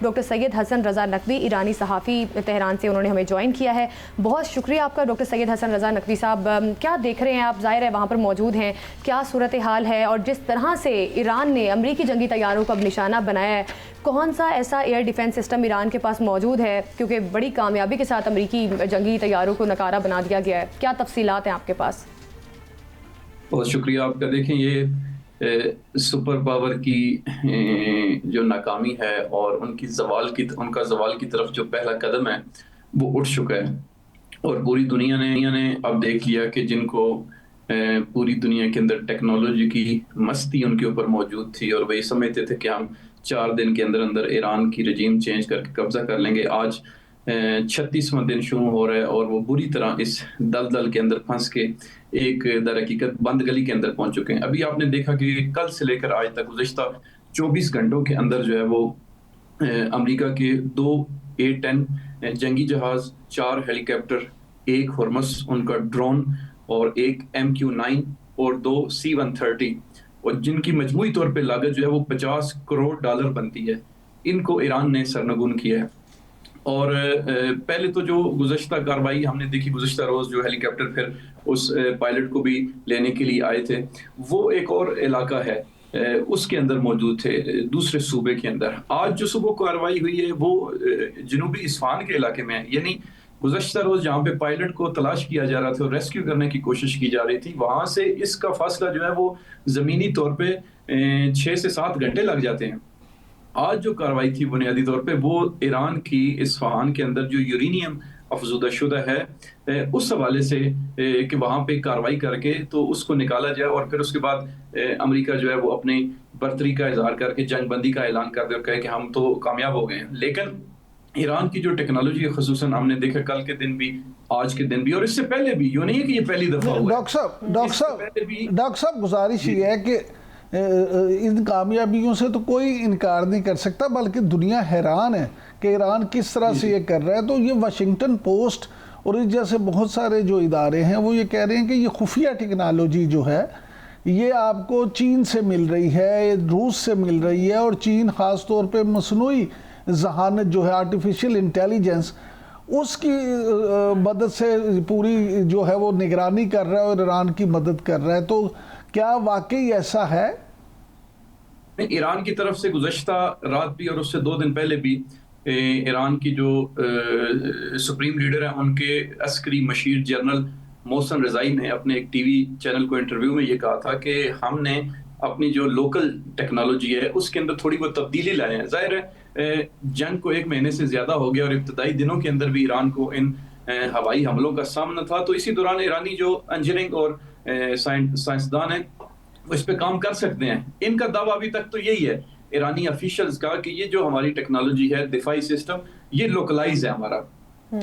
Doctor سید حسن رضا نقوی، ایرانی صحافی Tehran سے انہوں نے ہمیں جوائن کیا ہے. بہت شکریہ آپ کا ڈاکٹر سید حسن رضا نقوی صاحب. کیا دیکھ رہے ہیں آپ؟ ظاہر ہے وہاں پر موجود ہیں، کیا صورتحال ہے اور جس طرح سے ایران نے امریکی جنگی طیاروں کو اب نشانہ بنایا ہے، کون سا ایسا ایئر ڈیفنس سسٹم ایران کے پاس موجود ہے؟ کیونکہ بڑی کامیابی کے ساتھ امریکی جنگی طیاروں کو نکارہ بنا دیا گیا ہے. کیا تفصیلات ہیں آپ کے پاس؟ بہت شکریہ آپ کا. دیکھیں، یہ سپر پاور کی جو ناکامی ہے اور ان کا زوال کی طرف جو پہلا قدم ہے وہ اٹھ چکا ہے. اور پوری دنیا نے اب دیکھ لیا کہ جن کو پوری دنیا کے اندر ٹیکنالوجی کی مستی ان کے اوپر موجود تھی اور وہی سمجھتے تھے کہ ہم 4 دن کے اندر ایران کی رجیم چینج کر کے قبضہ کر لیں گے. آج 36واں دن شروع ہو رہا ہے اور وہ بری طرح اس دلدل کے اندر پھنس کے ایک در حقیقت بند گلی کے اندر پہنچ چکے ہیں. ابھی آپ نے دیکھا کہ کل سے لے کر آج تک گزشتہ 24 گھنٹوں کے اندر جو ہے وہ امریکہ کے 2 A-10 جنگی جہاز، 4 ہیلی کاپٹر، 1 ہرمس ان کا ڈرون اور 1 MQ-9 اور 2 C-130، اور جن کی مجموعی طور پہ لاگت جو ہے وہ $50 کروڑ بنتی ہے، ان کو ایران نے سرنگون کیا ہے. اور پہلے تو جو گزشتہ کارروائی ہم نے دیکھی، گزشتہ روز جو ہیلی کاپٹر پھر اس پائلٹ کو بھی لینے کے لیے آئے تھے، وہ ایک اور علاقہ ہے اس کے اندر موجود تھے، دوسرے صوبے کے اندر. آج جو صبح کارروائی ہوئی ہے وہ جنوبی اصفہان کے علاقے میں ہے. یعنی گزشتہ روز جہاں پہ پائلٹ کو تلاش کیا جا رہا تھا اور ریسکیو کرنے کی کوشش کی جا رہی تھی، وہاں سے اس کا فاصلہ جو ہے وہ زمینی طور پہ 6 سے 7 گھنٹے لگ جاتے ہیں. آج جو کارروائی تھی بنیادی طور پہ وہ ایران کی اصفہان کے اندر جو یورینیم افزودہ شدہ ہے اس حوالے سے کہ وہاں پہ کارروائی کر کے تو اس کو نکالا جائے، اور پھر اس کے بعد امریکہ جو ہے وہ اپنی برتری کا اظہار کر کے جنگ بندی کا اعلان کر دے اور کہے کہ ہم تو کامیاب ہو گئے ہیں. لیکن ایران کی جو ٹیکنالوجی خصوصاً ہم نے دیکھا کل کے دن بھی، آج کے دن بھی، اور اس سے پہلے بھی، یہ نہیں ہے کہ یہ پہلی دفعہ ہوا ہے. ڈاکٹر صاحب گزارش یہ ہے کہ ان کامیابیوں سے تو کوئی انکار نہیں کر سکتا، بلکہ دنیا حیران ہے کہ ایران کس طرح سے یہ کر رہا ہے. تو یہ واشنگٹن پوسٹ اور اس جیسے بہت سارے جو ادارے ہیں وہ یہ کہہ رہے ہیں کہ یہ خفیہ ٹیکنالوجی جو ہے یہ آپ کو چین سے مل رہی ہے، روس سے مل رہی ہے، اور چین خاص طور پہ مصنوعی ذہانت جو ہے آرٹیفیشل انٹیلیجنس، اس کی مدد سے پوری جو ہے وہ نگرانی کر رہا ہے اور ایران کی مدد کر رہا ہے. تو کیا واقعی ایسا ہے؟ ایران کی طرف سے گزشتہ رات بھی اور اس سے 2 دن پہلے بھی ایران کی جو سپریم لیڈر ہیں ان کے عسکری مشیر جنرل محسن رضائی نے اپنے ایک ٹی وی چینل کو انٹرویو میں یہ کہا تھا کہ ہم نے اپنی جو لوکل ٹیکنالوجی ہے اس کے اندر تھوڑی بہت تبدیلی لائے ہیں. ظاہر ہے جنگ کو 1 مہینے سے زیادہ ہو گیا اور ابتدائی دنوں کے اندر بھی ایران کو ان ہوائی حملوں کا سامنا تھا، تو اسی دوران ایرانی جو انجینئرنگ اور سائنسدان ہیں وہ اس پہ کام کر سکتے ہیں. ان کا دعویٰ ابھی تک تو یہی ہے ایرانی افیشلز کا کہ یہ جو ہماری ٹیکنالوجی ہے، دفاعی سسٹم، یہ لوکلائز ہے ہمارا،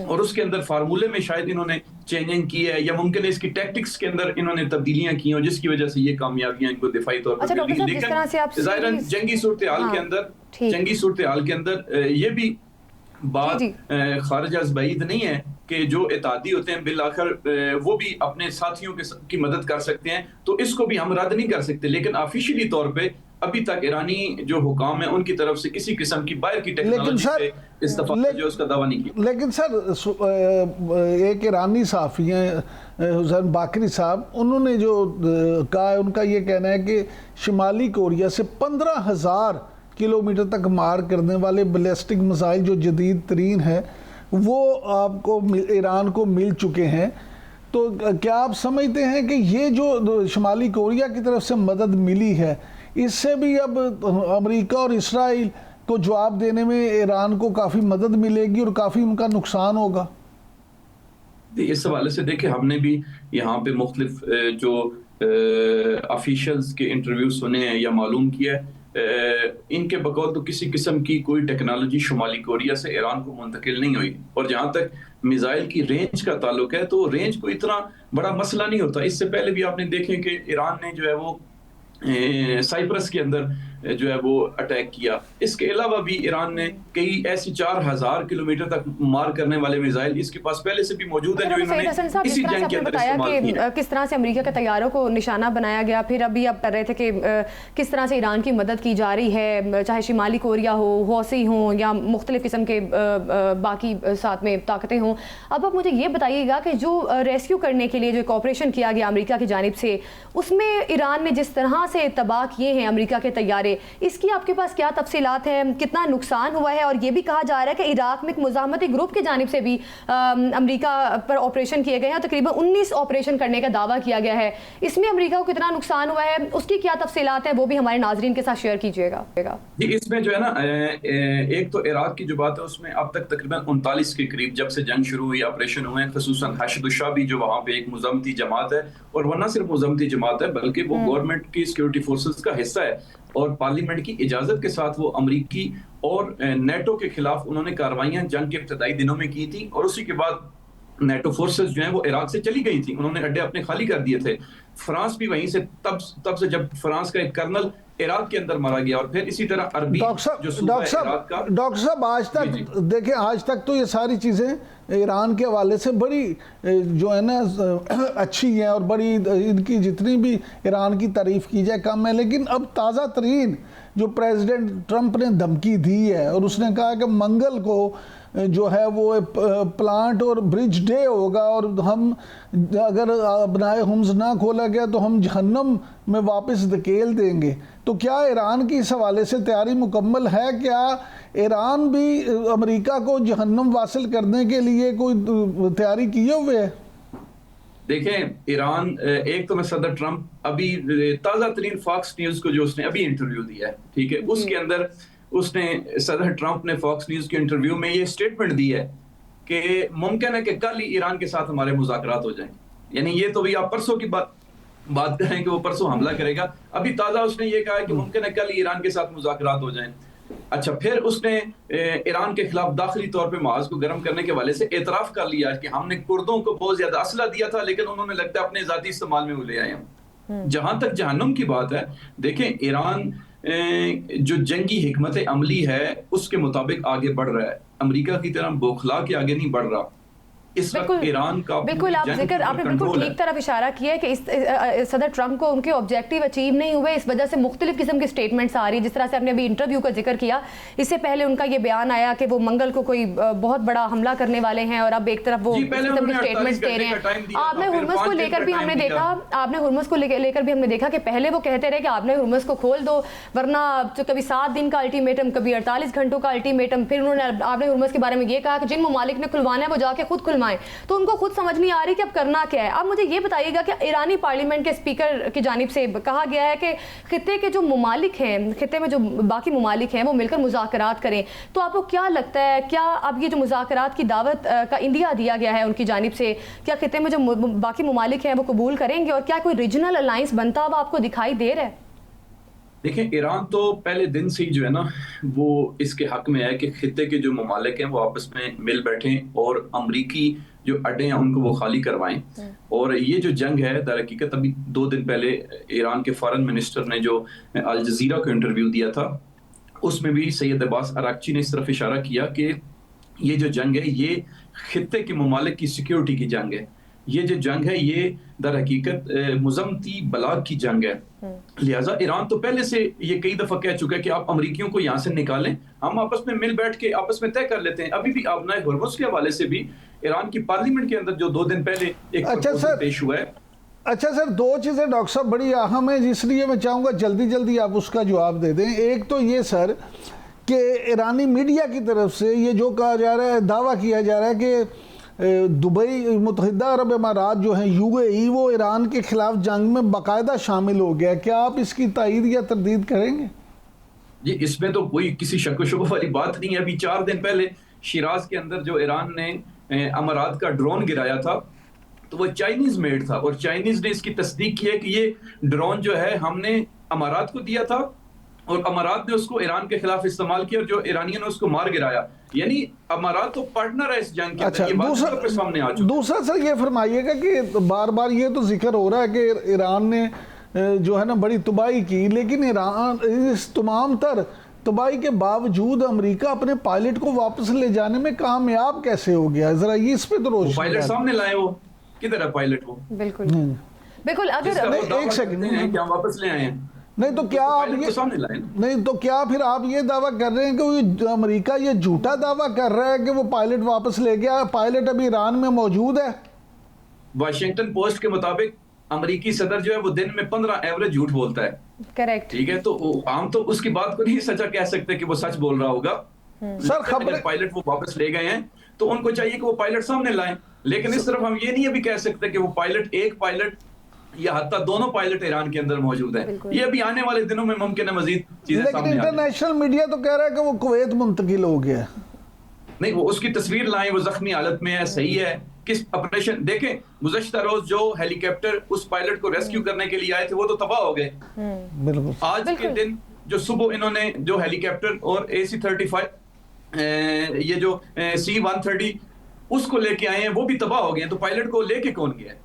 اور اس کے اندر فارمولے میں شاید انہوں نے چینجنگ کی ہے یا ممکن ہے اس کی ٹیکٹکس کے اندر انہوں نے تبدیلیاں کی ہوں جس کی وجہ سے یہ کامیابیاں ان کو دفاعی طور پر ملی. لیکن ظاہراً جنگی صورتحال کے اندر یہ بھی بات خارج از بعید نہیں ہے کہ جو اتحادی ہوتے ہیں بالآخر وہ بھی اپنے ساتھیوں کی مدد کر سکتے ہیں، تو اس کو بھی ہم رد نہیں کر سکتے. لیکن آفیشلی طور پہ ابھی تک ایرانی جو حکام ہیں ان کی طرف سے کسی قسم کی باہر کی ٹیکنالوجی سے استفادہ جو اس کا دعویٰ نہیں کیا. لیکن سر ایک ایرانی صحافی ہیں حسین باقری صاحب، انہوں نے جو کہا ہے، ان کا یہ کہنا ہے کہ شمالی کوریا سے 15,000 کلومیٹر تک مار کرنے والے بیلسٹک میزائل جو جدید ترین ہیں وہ آپ کو ایران کو مل چکے ہیں. تو کیا آپ سمجھتے ہیں کہ یہ جو شمالی کوریا کی طرف سے مدد ملی ہے اس سے بھی اب امریکہ اور اسرائیل کو جواب دینے میں ایران کو کافی مدد ملے گی اور کافی ان کا نقصان ہوگا؟ اس حوالے سے دیکھیں ہم نے بھی یہاں پہ مختلف جو آفیشلز کے انٹرویو سنے ہیں یا معلوم کیا ہے، ان کے بقول تو کسی قسم کی کوئی ٹیکنالوجی شمالی کوریا سے ایران کو منتقل نہیں ہوئی. اور جہاں تک میزائل کی رینج کا تعلق ہے تو رینج کو اتنا بڑا مسئلہ نہیں ہوتا. اس سے پہلے بھی آپ نے دیکھیں کہ ایران نے جو ہے وہ سائپرس کے اندر جو ہے وہ اٹیک کیا. اس کے علاوہ بھی ایران نے کئی ایسی 4000 کلومیٹر تک مار کرنے والے میزائل اس کے پاس پہلے سے بھی موجود ہیں جو انہوں نے اسی جنگ کے اندر استعمال کیے. کس طرح سے امریکہ کے طیاروں کو نشانہ بنایا گیا, پھر ابھی آپ کر رہے تھے کہ کس طرح سے ایران کی مدد کی جا رہی ہے, چاہے شمالی کوریا ہو, حوثی ہوں یا مختلف قسم کے باقی ساتھ میں طاقتیں ہوں. اب آپ مجھے یہ بتائیے گا کہ جو ریسکیو کرنے کے لیے جو کوآپریشن کیا گیا امریکہ کی جانب سے, اس میں ایران نے جس طرح سے تباہ کیے ہیں امریکہ کے طیارے, اس کی آپ کے پاس کیا تفصیلات ہیں, کتنا نقصان ہوا ہے؟ اور یہ بھی کہا جا رہا ہے کہ عراق میں ایک مزاحمتی گروپ کی جانب سے بھی امریکہ پر آپریشن کیے گئے ہیں, تقریباً 19 آپریشن کرنے کا دعویٰ کیا گیا ہے. اس میں امریکہ کو کتنا نقصان ہوا ہے, اس کی کیا تفصیلات ہیں, وہ بھی ہمارے ناظرین کے ساتھ شیئر کیجیے گا. جی, اس میں جو ہے نا, ایک تو عراق کی جو بات ہے اس میں اب تک تقریباً 39 کے قریب جب سے جنگ شروع ہوئی آپریشن ہوئے ہیں, خصوصاً حشد الشعبی جو وہاں پہ ایک مزاحمتی جماعت ہے, اور وہ نہ صرف مزاحمتی جماعت ہے بلکہ وہ گورنمنٹ کی سیکورٹی فورسز کا حصہ ہے, اور پارلیمنٹ کی اجازت کے ساتھ وہ امریکی اور نیٹو کے خلاف انہوں نے کارروائیاں جنگ کے ابتدائی دنوں میں کی تھی, اور اسی کے بعد نیٹو فورسز جو ہیں وہ عراق سے چلی گئی تھی, انہوں نے اڈے اپنے خالی کر دیے تھے. فرانس بھی وہیں سے تب سے جب فرانس کا ایک کرنل عراق کے اندر مارا گیا, اور پھر اسی طرح عربی جو صوبہ عراق کا. ڈاکٹر صاحب آج تک دیکھیں, آج تک تو یہ ساری چیزیں ایران کے حوالے سے بڑی جو ہے نا اچھی ہیں, اور بڑی ان کی جتنی بھی ایران کی تعریف کی جائے کم ہے, لیکن اب تازہ ترین جو پریزیڈنٹ ٹرمپ نے دھمکی دی ہے, اور اس نے کہا کہ منگل کو جو ہے وہ پلانٹ اور برج ڈے ہوگا, اور ہم اگر بنائے ہومز نہ کھولا گیا تو ہم جہنم میں واپس دھکیل دیں گے. تو کیا ایران کی اس حوالے سے تیاری مکمل ہے؟ کیا ایران بھی امریکہ کو جہنم واصل کرنے کے لیے کوئی تیاری کیے ہوئے ہے؟ دیکھیں, ایران, ایک تو میں صدر ٹرمپ ابھی تازہ ترین فاکس نیوز کو جو اس نے ابھی انٹرویو دیا ہے, ٹھیک ہے, اس کے اندر اس نے صدر ٹرمپ نے فاکس نیوز کے انٹرویو میں یہ سٹیٹمنٹ دی ہے کہ ممکن ہے کہ کل ہی ایران کے ساتھ ہمارے مذاکرات ہو جائیں. یعنی یہ تو بھی آپ پرسوں کی بات کریں کہ وہ پرسوں حملہ کرے گا, ابھی تازہ اس نے یہ کہا ہے کہ ممکن ہے کل ہی ایران کے ساتھ مذاکرات ہو جائیں. اچھا, پھر اس نے ایران کے خلاف داخلی طور پہ محاذ کو گرم کرنے کے حوالے سے اعتراف کر لیا کہ ہم نے کردوں کو بہت زیادہ اسلحہ دیا تھا, لیکن انہوں نے لگتا ہے اپنے ذاتی استعمال میں وہ لے آئے ہیں. جہاں تک جہنم کی بات ہے, دیکھیں ایران جو جنگی حکمت عملی ہے اس کے مطابق آگے بڑھ رہا ہے, امریکہ کی طرح بوکھلا کے آگے نہیں بڑھ رہا. اس وقت ایران کا بالکل آپ نے بالکل ٹھیک طرف اشارہ کیا ہے کہ صدر ٹرمپ کو ان کے آبجیکٹیو اچیو نہیں ہوئے, اس وجہ سے مختلف قسم کے سٹیٹمنٹس آ رہی ہیں. جس طرح سے آپ نے ابھی انٹرویو کا ذکر کیا, اس سے پہلے ان کا یہ بیان آیا کہ وہ منگل کو کوئی بہت بڑا حملہ کرنے والے ہیں, اور اب ایک طرف وہ قسم کے سٹیٹمنٹس دے رہے ہیں. آپ نے ہرمز کو لے کر بھی ہم نے دیکھا کہ پہلے وہ کہتے رہے کہ آپ نے ہرمز کو کھول دو, ورنہ کبھی 7 دن کا الٹیمیٹم, کبھی 48 گھنٹوں کا الٹیمیٹم. پھر انہوں نے آپ نے ہرمز کے بارے میں یہ کہا کہ جن ممالک نے کھلوانا ہے وہ جا کے خود کھلوائیں. تو ان کو خود سمجھ نہیں آ رہی کہ اب کرنا کیا ہے. اب مجھے یہ بتائیے گا کہ ایرانی پارلیمنٹ کے اسپیکر کی جانب سے کہا گیا ہے کہ خطے کے جو ممالک ہیں, خطے میں جو باقی ممالک ہیں وہ مل کر مذاکرات کریں. تو آپ کو کیا لگتا ہے, کیا اب یہ جو مذاکرات کی دعوت کا اندیا دیا گیا ہے ان کی جانب سے, کیا خطے میں جو باقی ممالک ہیں وہ قبول کریں گے, اور کیا کوئی ریجنل الائنس بنتا ہوا آپ کو دکھائی دے رہا ہے؟ دیکھیں, ایران تو پہلے دن سے ہی جو ہے نا وہ اس کے حق میں ہے کہ خطے کے جو ممالک ہیں وہ آپس میں مل بیٹھیں اور امریکی جو اڈے ہیں ان کو وہ خالی کروائیں. اور یہ جو جنگ ہے در حقیقت ابھی 2 دن پہلے ایران کے فارن منسٹر نے جو الجزیرہ کو انٹرویو دیا تھا, اس میں بھی سید عباس اراغچی نے اس طرف اشارہ کیا کہ یہ جو جنگ ہے یہ خطے کے ممالک کی سیکیورٹی کی جنگ ہے. یہ جو جنگ ہے یہ در حقیقت مزمتی بلاغ کی جنگ ہے. لہٰذا ایران تو پہلے سے یہ کئی دفعہ کہہ چکا ہے کہ آپ امریکیوں کو یہاں سے نکالیں, ہم آپس میں مل بیٹھ کے آپس میں طے کر لیتے ہیں. ابھی بھی آبنائے ہرمز کے حوالے سے بھی ایران کی پارلیمنٹ کے اندر جو 2 دن پہلے ایک پروپوزل پیش ہوا ہے. اچھا سر, 2 چیزیں ڈاکٹر صاحب بڑی اہم ہیں, جس لیے میں چاہوں گا جلدی آپ اس کا جواب دے دیں. ایک تو یہ سر کہ ایرانی میڈیا کی طرف سے یہ جو کہا جا رہا ہے, دعویٰ کیا جا رہا ہے کہ دبئی, متحدہ عرب امارات جو ہیں UAE, وہ ایران کے خلاف جنگ میں باقاعدہ شامل ہو گیا. کیا آپ اس کی تائید یا تردید کریں گے؟ جی, اس میں تو کوئی کسی شک و شبہ والی بات نہیں ہے. ابھی 4 دن پہلے شیراز کے اندر جو ایران نے امارات کا ڈرون گرایا تھا تو وہ چائنیز میڈ تھا, اور چائنیز نے اس کی تصدیق کی ہے کہ یہ ڈرون جو ہے ہم نے امارات کو دیا تھا, اور امارات نے اس کو ایران کے خلاف استعمال کیا, اور جو ایرانیوں نے اس کو مار گرایا. یعنی امارات تو پارٹنر ہے اس جنگ کے اندر. یہ بات سامنے آ چکی. دوسرا سر یہ فرمائیے گا کہ بار بار یہ تو ذکر ہو رہا ہے کہ ایران نے جو ہے نا بڑی تباہی کی، لیکن ایران اس تمام تر تباہی کے باوجود امریکہ اپنے پائلٹ کو واپس لے جانے میں کامیاب کیسے ہو گیا؟ ذرا یہ اس پہ تو روشنی پائلٹ سامنے لائے، وہ کدھر ہے پائلٹ؟ وہ بالکل بالکل. اگر ایک سیکنڈ کیا واپس لے آئے ہیں؟ نہیں تو کیا آپ یہ سامنے لائے نا. نہیں تو کیا پھر آپ یہ دعویٰ کر رہے ہیں کہ وہ امریکہ یہ جھوٹا دعویٰ کر رہا ہے کہ وہ پائلٹ واپس لے گیا؟ پائلٹ ابھی ایران میں موجود ہے. واشنگٹن پوسٹ کے مطابق امریکی صدر جو ہے وہ دن میں 15 ایوریج جھوٹ بولتا ہے. کریکٹ. ٹھیک ہے، تو عام تو اس کی بات کو نہیں سچا کہہ سکتے کہ وہ سچ بول رہا ہوگا. سر خبریں پائلٹ وہ واپس لے گئے ہیں تو ان کو چاہیے کہ وہ پائلٹ سامنے لائیں. لیکن اس طرف ہم یہ نہیں ابھی کہہ سکتے کہ وہ پائلٹ، ایک پائلٹ یا حتیٰ دونوں پائلٹ ایران کے اندر موجود ہیں. یہ ابھی آنے والے دنوں میں ممکن ہے مزید چیزیں لیکن سامنے آ جائیں. انٹرنیشنل میڈیا تو کہہ رہا ہے کہ وہ کویت منتقل ہو گیا. نہیں، وہ اس کی تصویر لائیں، وہ زخمی حالت میں ہے. صحیح ہے، کس آپریشن دیکھیں، گزشتہ روز جو ہیلی کاپٹر اس پائلٹ کو ریسکیو کرنے کے لیے آئے تھے وہ تو تباہ ہو گئے. بالکل. آج کے دن جو صبح انہوں نے جو ہیلی کاپٹر اور AC-35 یہ جو C-130 اس کو لے کے آئے ہیں وہ بھی تباہ ہو گئے ہیں. تو پائلٹ کو لے کے کون گیا ہے؟